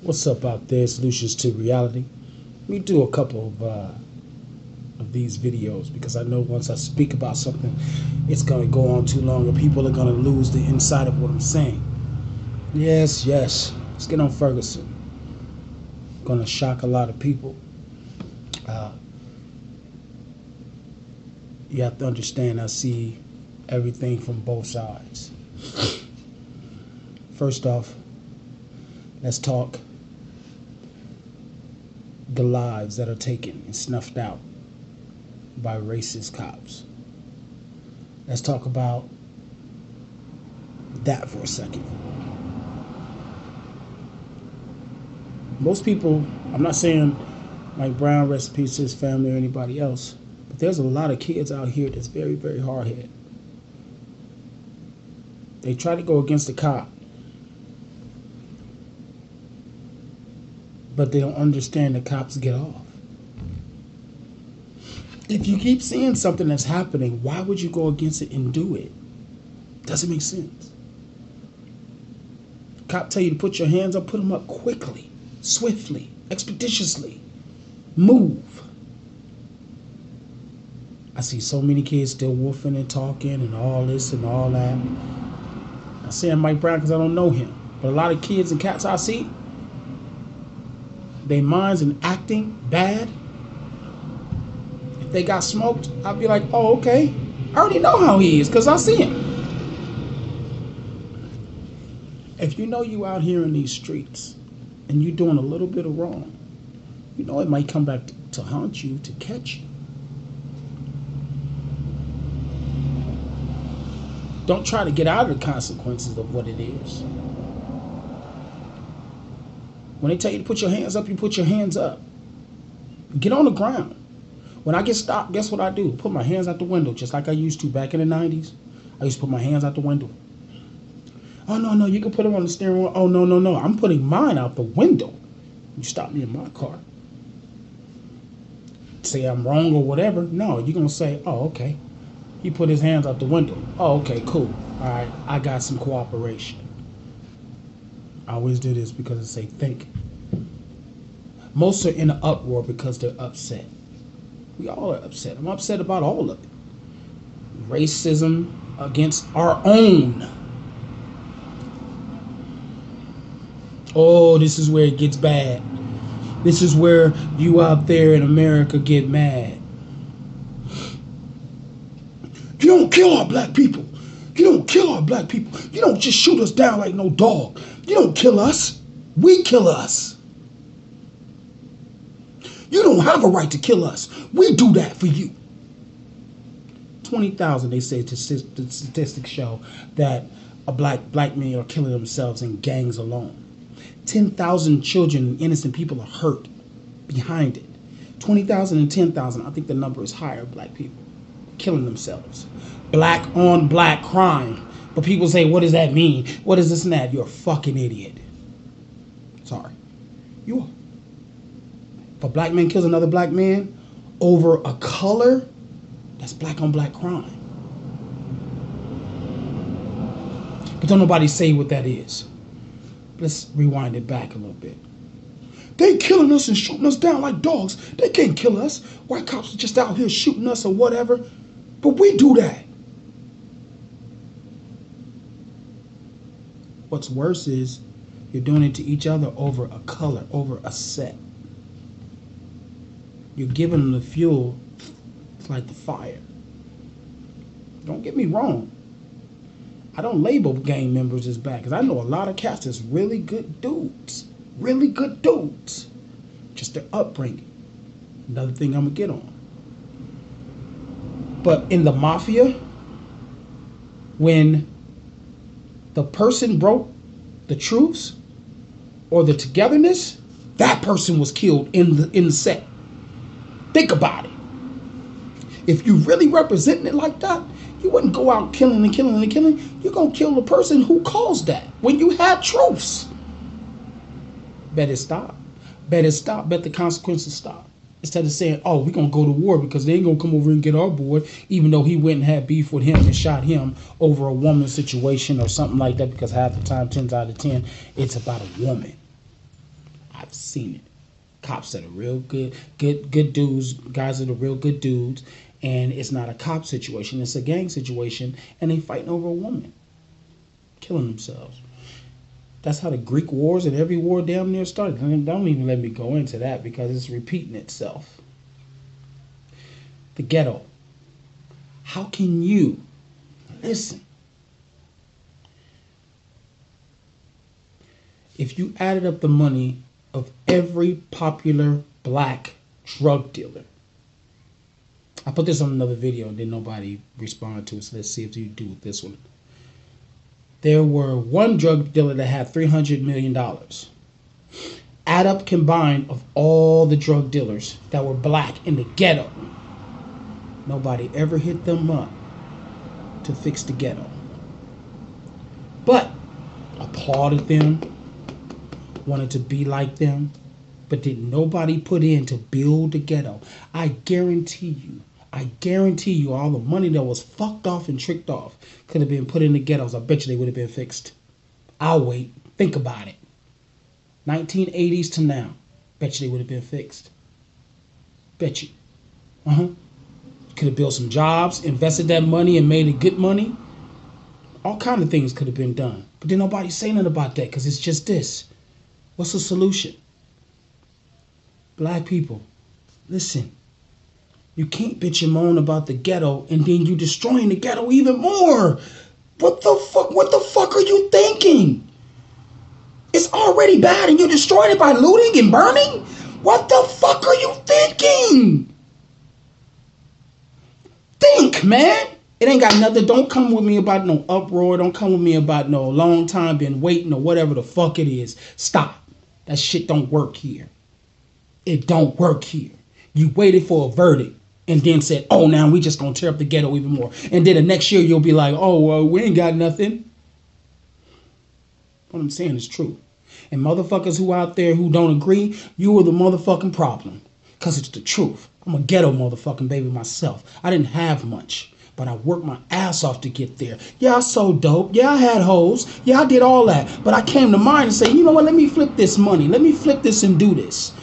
What's up out there? Solutions to reality. Let me do a couple of these videos because I know once I speak about something, it's going to go on too long and people are going to lose the insight of what I'm saying. Yes. Let's get on Ferguson. Going to shock a lot of people. You have to understand, I see everything from both sides. First off, let's talk the lives that are taken and snuffed out by racist cops. Let's talk about that for a second. Most people, I'm not saying Mike Brown, rest in peace to his family or anybody else, but there's a lot of kids out here that's very, very hard-headed. They try to go against the cop, but they don't understand the cops get off. If you keep seeing something that's happening, why would you go against it and do it? Doesn't make sense. Cop tell you to put your hands up, put them up quickly, swiftly, expeditiously. Move. I see so many kids still woofing and talking and all this and all that. I'm saying Mike Brown because I don't know him, but a lot of kids and cats I see, their minds and acting bad. If they got smoked, I'd be like, oh, okay. I already know how he is because I see him. If you know you out here in these streets and you're doing a little bit of wrong, you know it might come back to haunt you, to catch you. Don't try to get out of the consequences of what it is. When they tell you to put your hands up, you put your hands up. Get on the ground. When I get stopped, guess what I do? Put my hands out the window, just like I used to back in the 90s. I used to put my hands out the window. Oh, no, you can put them on the steering wheel. Oh, no. I'm putting mine out the window. You stop me in my car. Say I'm wrong or whatever. No, you're going to say, oh, okay. He put his hands out the window. Oh, okay, cool. All right, I got some cooperation. I always do this because I say think. Most are in an uproar because they're upset. We all are upset. I'm upset about all of it. Racism against our own. Oh, this is where it gets bad. This is where you out there in America get mad. You don't kill our black people. You don't kill our black people. You don't just shoot us down like no dog. You don't kill us. We kill us. You don't have a right to kill us. We do that for you. 20,000, they say, the statistics show that black men are killing themselves in gangs alone. 10,000 children, innocent people are hurt behind it. 20,000 and 10,000, I think the number is higher, black people killing themselves. Black on black crime. But people say, what does that mean? What is this and that? You're a fucking idiot. Sorry. You are. If a black man kills another black man over a color, that's black on black crime. But don't nobody say what that is. Let's rewind it back a little bit. They killing us and shooting us down like dogs. They can't kill us. White cops are just out here shooting us or whatever. But we do that. What's worse is you're doing it to each other over a color, over a set. You're giving them the fuel to light the fire. Don't get me wrong. I don't label gang members as bad because I know a lot of cats that's really good dudes. Really good dudes. Just their upbringing. Another thing I'm going to get on. But in the mafia, when the person broke the truce or the togetherness, that person was killed in the set. Think about it. If you really representing it like that, you wouldn't go out killing and killing and killing. You're going to kill the person who caused that when you had truce. Bet it stop. Bet it stop. Bet the consequences stop. Instead of saying, oh, we're going to go to war because they ain't going to come over and get our boy, even though he went and had beef with him and shot him over a woman situation or something like that, because half the time, 10 out of 10, it's about a woman. I've seen it. Cops that are real good dudes, guys that are real good dudes, and it's not a cop situation, it's a gang situation, and they fighting over a woman, killing themselves. That's how the Greek wars and every war damn near started. Don't even let me go into that because it's repeating itself. The ghetto. How can you listen? If you added up the money of every popular black drug dealer, I put this on another video and then nobody responded to it, so let's see if you do this one. There were one drug dealer that had $300 million. Add up combined of all the drug dealers that were black in the ghetto. Nobody ever hit them up to fix the ghetto. But applauded them, wanted to be like them, but did nobody put in to build the ghetto. I guarantee you all the money that was fucked off and tricked off could have been put in the ghettos. I bet you they would have been fixed. I'll wait. Think about it. 1980s to now. Bet you they would have been fixed. Bet you. Could have built some jobs, invested that money and made it good money. All kind of things could have been done. But then nobody say nothing about that because it's just this. What's the solution? Black people, listen. You can't bitch and moan about the ghetto and then you destroying the ghetto even more. What the fuck? What the fuck are you thinking? It's already bad and you're destroying it by looting and burning? What the fuck are you thinking? Think, man. It ain't got nothing. Don't come with me about no uproar. Don't come with me about no long time been waiting or whatever the fuck it is. Stop. That shit don't work here. It don't work here. You waited for a verdict and then said, oh, now we just gonna tear up the ghetto even more. And then the next year you'll be like, oh, well, we ain't got nothing. What I'm saying is true. And motherfuckers who out there who don't agree, you are the motherfucking problem. Because it's the truth. I'm a ghetto motherfucking baby myself. I didn't have much, but I worked my ass off to get there. Yeah, I sold dope. Yeah, I had hoes. Yeah, I did all that. But I came to mind and say, you know what? Let me flip this money. Let me flip this and do this.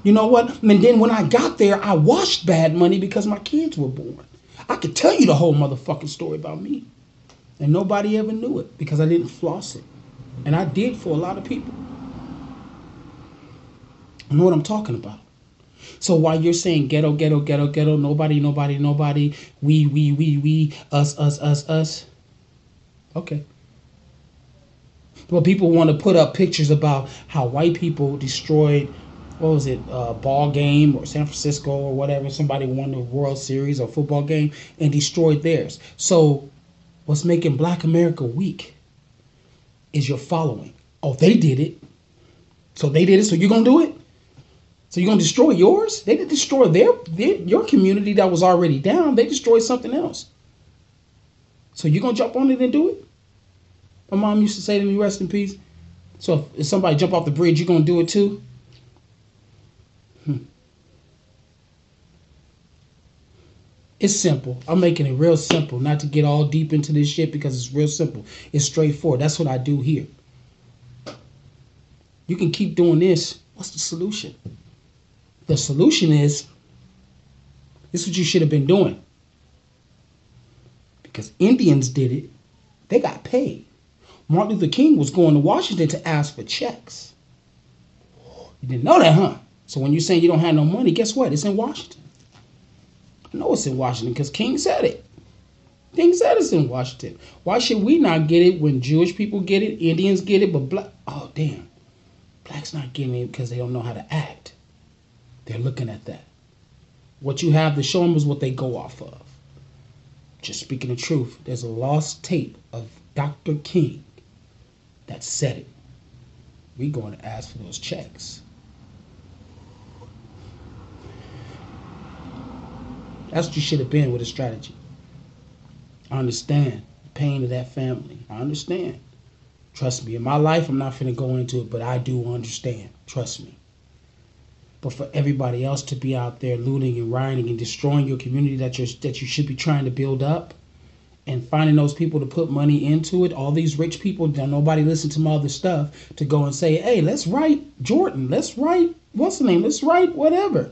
You know what? And then when I got there, I washed bad money because my kids were born. I could tell you the whole motherfucking story about me. And nobody ever knew it because I didn't floss it. And I did for a lot of people. I know what I'm talking about. So while you're saying ghetto, ghetto, ghetto, ghetto, nobody, nobody, nobody, we, us. Okay. Well, people want to put up pictures about how white people destroyed, what was it, ball game or San Francisco or whatever. Somebody won the World Series or football game and destroyed theirs. So what's making Black America weak is your following. Oh, they did it. So they did it, so you're going to do it? So you're going to destroy yours? They didn't destroy your community that was already down. They destroyed something else. So you're going to jump on it and do it? My mom used to say to me, rest in peace. So if somebody jump off the bridge, you're going to do it too? It's simple. I'm making it real simple. Not to get all deep into this shit because it's real simple. It's straightforward. That's what I do here. You can keep doing this. What's the solution? The solution is, this is what you should have been doing. Because Indians did it. They got paid. Martin Luther King was going to Washington to ask for checks. You didn't know that, huh? So when you're saying you don't have no money, guess what? It's in Washington. I know it's in Washington because King said it. King said it's in Washington. Why should we not get it when Jewish people get it, Indians get it, but black? Oh, damn. Blacks not getting it because they don't know how to act. They're looking at that. What you have to show them is what they go off of. Just speaking the truth, there's a lost tape of Dr. King that said it. We're going to ask for those checks. That's what you should have been with a strategy. I understand the pain of that family. I understand. Trust me. In my life, I'm not finna go into it, but I do understand. Trust me. But for everybody else to be out there looting and rioting and destroying your community that you should be trying to build up and finding those people to put money into it. All these rich people, don't nobody listen to my other stuff to go and say, hey, let's write Jordan. Let's write, what's the name? Let's write whatever.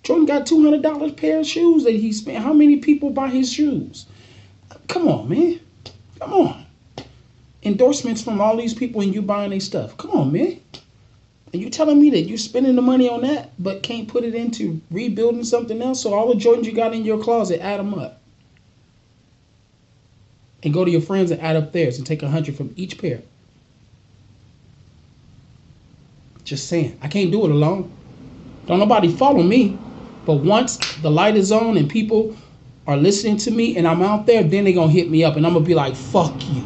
Jordan got $200 pair of shoes that he spent. How many people buy his shoes? Come on, man. Come on. Endorsements from all these people and you buying their stuff. Come on, man. And you telling me that you're spending the money on that but can't put it into rebuilding something else? So all the Jordans you got in your closet, add them up. And go to your friends and add up theirs and take 100 from each pair. Just saying. I can't do it alone. Don't nobody follow me. But once the light is on and people are listening to me and I'm out there, then they're going to hit me up and I'm going to be like, fuck you.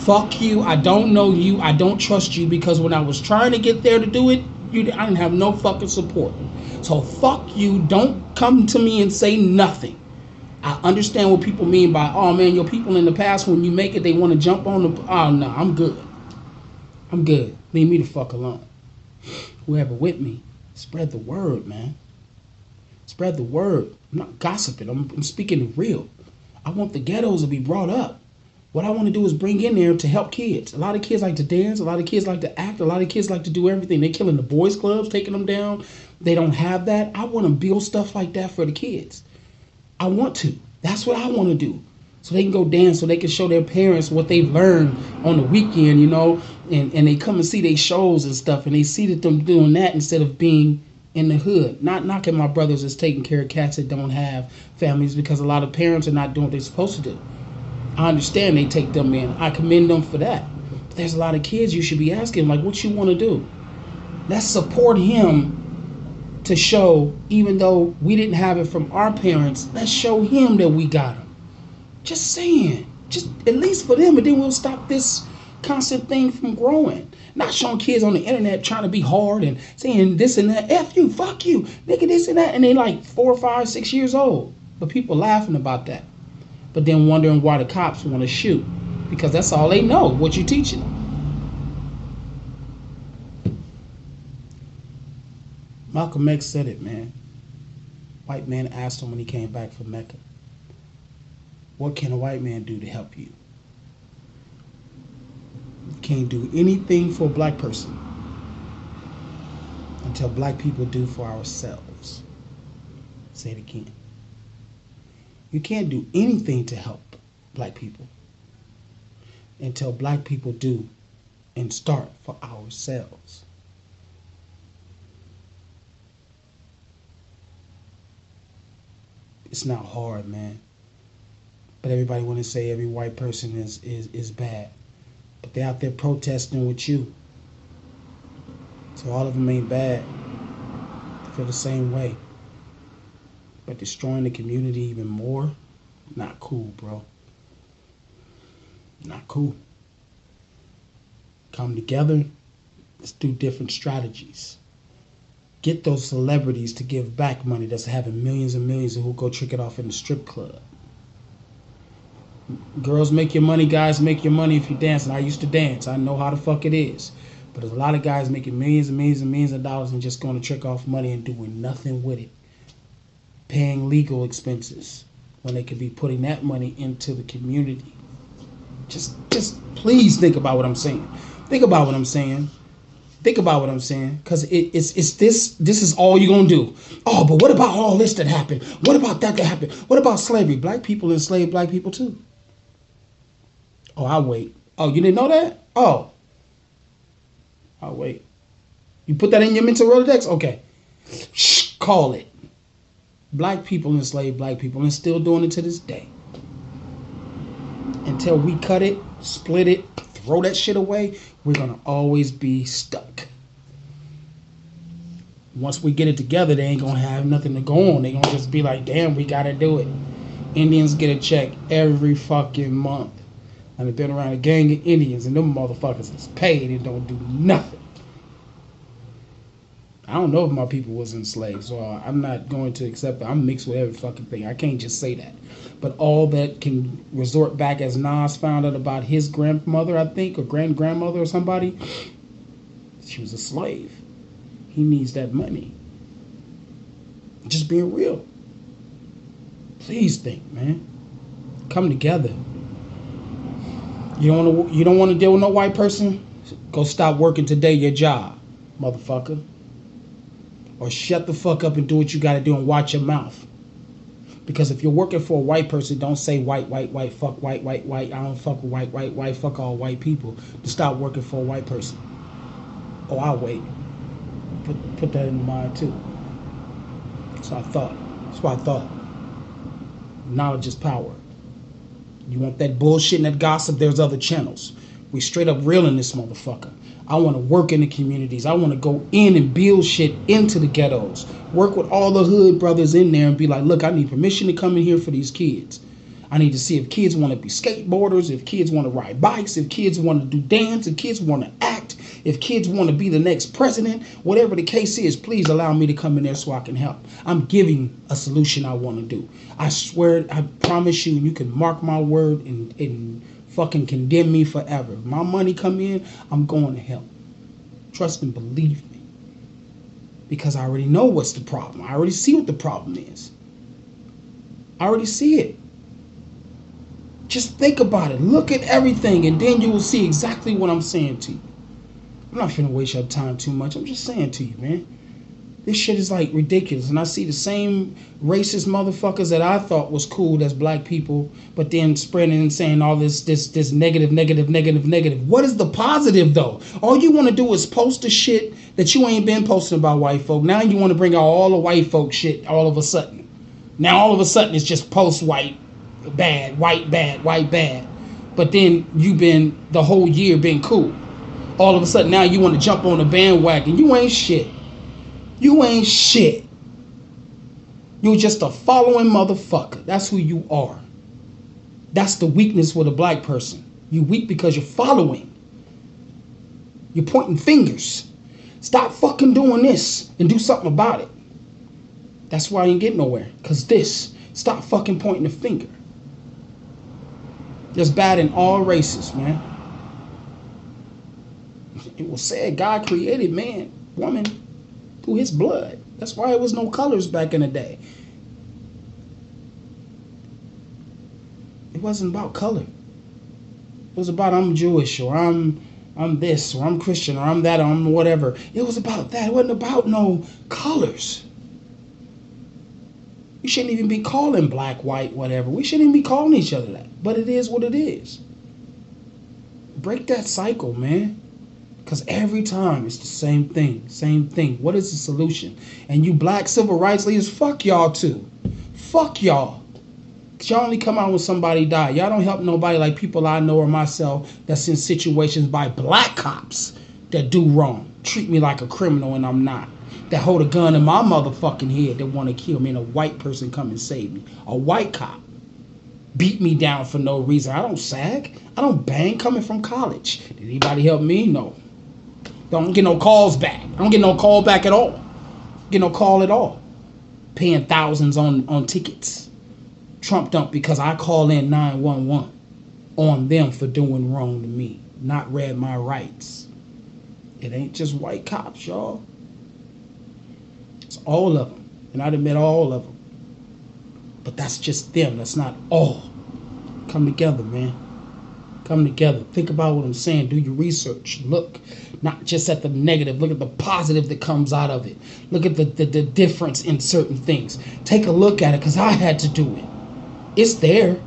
Fuck you. I don't know you. I don't trust you, because when I was trying to get there to do it, I didn't have no fucking support. So fuck you. Don't come to me and say nothing. I understand what people mean by, oh man, your people in the past, when you make it, they want to jump on the, oh no, I'm good. I'm good. Leave me the fuck alone. Whoever with me, spread the word, man. Spread the word. I'm not gossiping. I'm speaking real. I want the ghettos to be brought up. What I want to do is bring in there to help kids. A lot of kids like to dance. A lot of kids like to act. A lot of kids like to do everything. They're killing the boys clubs, taking them down. They don't have that. I want to build stuff like that for the kids. I want to. That's what I want to do. So they can go dance, so they can show their parents what they've learned on the weekend, you know, and they come and see their shows and stuff, and they see that them doing that instead of being in the hood. Not knocking my brothers that's taking care of cats that don't have families, because a lot of parents are not doing what they're supposed to do. I understand they take them in. I commend them for that. But there's a lot of kids you should be asking, like, what you want to do? Let's support him to show, even though we didn't have it from our parents, let's show him that we got him. Just saying. Just at least for them, and then we'll stop this constant thing from growing. Not showing kids on the internet trying to be hard and saying this and that. F you, fuck you, nigga, this and that. And they like 4, 5, 6 years old. But people laughing about that. But then wondering why the cops want to shoot. Because that's all they know, what you teaching them. Malcolm X said it, man. White man asked him when he came back from Mecca, what can a white man do to help you? You can't do anything for a black person until black people do for ourselves. Say it again. You can't do anything to help black people until black people do and start for ourselves. It's not hard, man. But everybody want to say every white person is bad. But they're out there protesting with you. So all of them ain't bad. They feel the same way. But destroying the community even more, not cool, bro. Not cool. Come together. Let's do different strategies. Get those celebrities to give back money that's having millions and millions and who go trick it off in the strip club. Girls make your money, guys make your money if you're dancing. I used to dance. I know how the fuck it is. But there's a lot of guys making millions and millions and millions of dollars and just going to trick off money and doing nothing with it. Paying legal expenses when they could be putting that money into the community. Just please think about what I'm saying. Think about what I'm saying. Think about what I'm saying, because it's this is all you're going to do. Oh, but what about all this that happened? What about that happened? What about slavery? Black people enslaved black people too. Oh, I'll wait. Oh, you didn't know that? Oh. I'll wait. You put that in your mental Rolodex? Okay. Shh, call it. Black people enslaved black people and still doing it to this day. Until we cut it, split it, throw that shit away, we're going to always be stuck. Once we get it together, they ain't going to have nothing to go on. They're going to just be like, damn, we got to do it. Indians get a check every fucking month. And they've been around a gang of Indians, and them motherfuckers is paid and don't do nothing. I don't know if my people was enslaved, so I'm not going to accept that. I'm mixed with every fucking thing. I can't just say that. But all that can resort back, as Nas found out about his grandmother, I think, or grandmother or somebody, she was a slave. He needs that money. Just being real. Please think, man. Come together. You don't want to deal with no white person? Go stop working today your job, motherfucker. Or shut the fuck up and do what you got to do and watch your mouth. Because if you're working for a white person, don't say white, fuck white. I don't fuck with white, fuck all white people. To stop working for a white person. Oh, I'll wait. Put that in mind too. That's what I thought. Knowledge is power. You want that bullshit and that gossip, there's other channels. We straight up real in this motherfucker. I want to work in the communities. I want to go in and build shit into the ghettos. Work with all the hood brothers in there and be like, look, I need permission to come in here for these kids. I need to see if kids want to be skateboarders, if kids want to ride bikes, if kids want to do dance, if kids want to act, if kids want to be the next president, whatever the case is, please allow me to come in there so I can help. I'm giving a solution I want to do. I swear, I promise you, you can mark my word and fucking condemn me forever. If my money come in, I'm going to help. Trust and believe me. Because I already know what's the problem. I already see what the problem is. I already see it. Just think about it. Look at everything, and then you will see exactly what I'm saying to you. I'm not finna waste your time too much. I'm just saying to you, man. This shit is like ridiculous. And I see the same racist motherfuckers that I thought was cool as black people, but then spreading and saying all this negative. What is the positive though? All you want to do is post the shit that you ain't been posting about white folk. Now you want to bring out all the white folk shit all of a sudden. Now all of a sudden it's just post white bad, white bad. But then you've been the whole year been cool. All of a sudden now you want to jump on the bandwagon. You ain't shit. You ain't shit. You're just a following motherfucker. That's who you are. That's the weakness with a black person. You're weak because you're following. You're pointing fingers. Stop fucking doing this and do something about it. That's why you ain't get nowhere. Because this. Stop fucking pointing the finger. There's bad in all races, man. It was said God created man, woman, through his blood. That's why it was no colors back in the day. It wasn't about color. It was about I'm Jewish or I'm this or I'm Christian or I'm that or I'm whatever. It was about that. It wasn't about no colors. We shouldn't even be calling black, white, whatever. We shouldn't even be calling each other that. But it is what it is. Break that cycle, man. Because every time it's the same thing. Same thing. What is the solution? And you black civil rights leaders, fuck y'all too. Fuck y'all. Because y'all only come out when somebody die. Y'all don't help nobody like people I know or myself that's in situations by black cops that do wrong. Treat me like a criminal and I'm not. That hold a gun in my motherfucking head that want to kill me and a white person come and save me. A white cop beat me down for no reason. I don't sag. I don't bang coming from college. Did anybody help me? No. Don't get no calls back. I don't get no call back at all. Get no call at all. Paying thousands on tickets. Trump dumped because I call in 911 on them for doing wrong to me. Not read my rights. It ain't just white cops, y'all. It's all of them. And I'd admit all of them. But that's just them. That's not all. Come together, man. Come together. Think about what I'm saying. Do your research. Look not just at the negative. Look at the positive that comes out of it. Look at the difference in certain things. Take a look at it because I had to do it. It's there.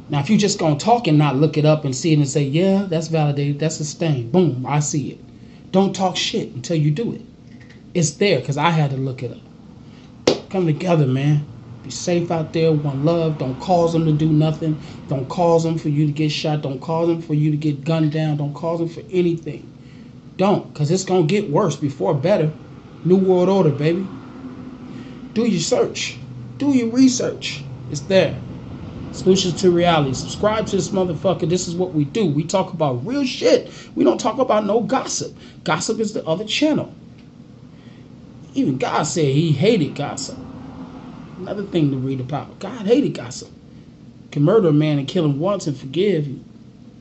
Now, if you just going to talk and not look it up and see it and say, yeah, that's validated. That's a stain. Boom, I see it. Don't talk shit until you do it. It's there because I had to look it up. Come together, man. Be safe out there. One love. Don't cause them to do nothing. Don't cause them for you to get shot. Don't cause them for you to get gunned down. Don't cause them for anything. Don't, because it's going to get worse before better. New World Order, baby. Do your search. Do your research. It's there. Solutions to reality. Subscribe to this motherfucker. This is what we do. We talk about real shit. We don't talk about no gossip. Gossip is the other channel. Even God said he hated gossip. Another thing to read about. God hated gossip. You can murder a man and kill him once and forgive you.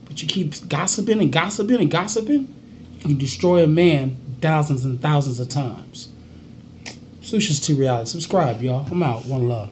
But you keep gossiping and gossiping and gossiping, you can destroy a man thousands and thousands of times. Solutions to reality. Subscribe, y'all. I'm out. One love.